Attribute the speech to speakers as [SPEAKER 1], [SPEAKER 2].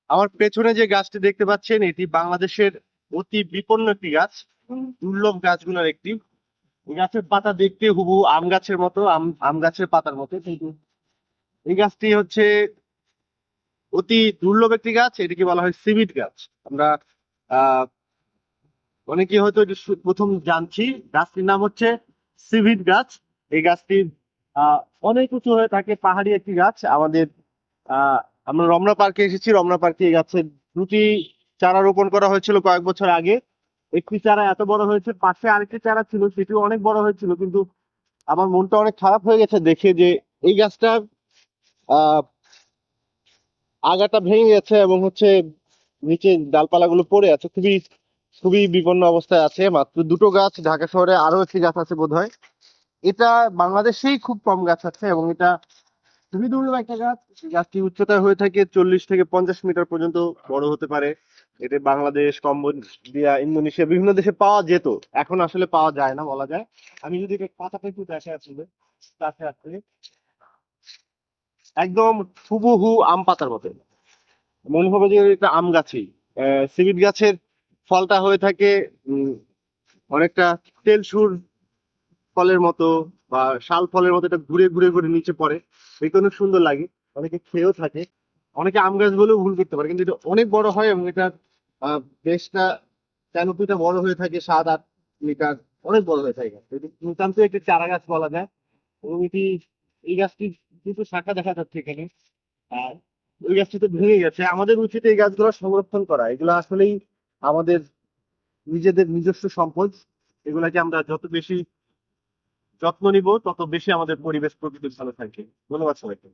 [SPEAKER 1] আমার পেছনে যে গাছটি দেখতে পাচ্ছেন এটি বাংলাদেশের অতি বিপন্ন একটি গাছ, দুর্লভ গাছগুলোর একটি। এই গাছের পাতা দেখতে হুবহু আম গাছের মতো, আম গাছের পাতার মতো, কিন্তু এই গাছটি হচ্ছে অতি দুর্লভ একটি গাছ। এটিকে বলা হয় সিভিট গাছ। আমরা আহ অনেকে হয়তো এটি প্রথম জানছি। গাছটির নাম হচ্ছে সিভিট গাছ। এই গাছটি আহ অনেক উঁচু হয়ে থাকে, পাহাড়ি একটি গাছ। আহ আমরা রমনা পার্কে এসেছি। রমনা পার্কে এই গাছের দুটি চারা রোপণ করা হয়েছিল কয়েক বছর আগে। একটি চারা এত বড় হয়েছে, পাশে আরেকটি চারা ছিল সেটিও অনেক বড় হয়েছিল, কিন্তু আমার মনটা অনেক খারাপ হয়ে গেছে দেখে যে এই গাছটা আহ আগাটা ভেঙে গেছে এবং হচ্ছে নিচে ডালপালাগুলো পড়ে আছে, খুবই খুবই বিপন্ন অবস্থায় আছে। মাত্র দুটো গাছ, ঢাকা শহরে আরো একটি গাছ আছে বোধহয়। এটা বাংলাদেশেই খুব কম গাছ আছে এবং এটা খুবই দুর্লভ একটা গাছ। এই গাছটি উচ্চতা হয়ে থাকে 40 থেকে 50 মিটার পর্যন্ত বড় হতে পারে। এটা বাংলাদেশ, কম্বোডিয়া, ইন্দোনেশিয়া বিভিন্ন দেশে পাওয়া যেত, এখন আসলে পাওয়া যায় না বলা যায়। আমি যদি এটা পাতাটা একটু দেখে আসলে কাছে আসলে একদম হুবহু আম পাতার মতো মনে হবে যে এটা আম গাছই। সিভিট গাছের ফলটা হয়ে থাকে উম, অনেকটা তেলসুর ফলের মতো বা শাল ফলের মতো, এটা ঘুরে ঘুরে ঘুরে নিচে পড়ে। দেখতে অনেক সুন্দর লাগে, অনেকে খেয়েও থাকে। অনেকে আম গাছ বলেও ভুল করতে পারে, কিন্তু এটা অনেক বড় হয় এবং এটা বেশটা ক্যানোপিটা বড় হয়ে থাকে, 7-8 মিটার, অনেক বড় হয়ে থাকে। এটি নিতান্ত একটি চারা গাছ বলা যায়। এবং এই গাছটি কিন্তু শাখা দেখা যাচ্ছে এখানে। আর ওই গাছটি তো ভেঙে গেছে। আমাদের উচিত এই গাছগুলো সংরক্ষণ করা। এগুলো আসলেই আমাদের নিজেদের নিজস্ব সম্পদ। এগুলাকে আমরা যত বেশি যত্ন নিব তত বেশি আমাদের পরিবেশ প্রকৃতি ভালো থাকবে। ধন্যবাদ সবাইকে।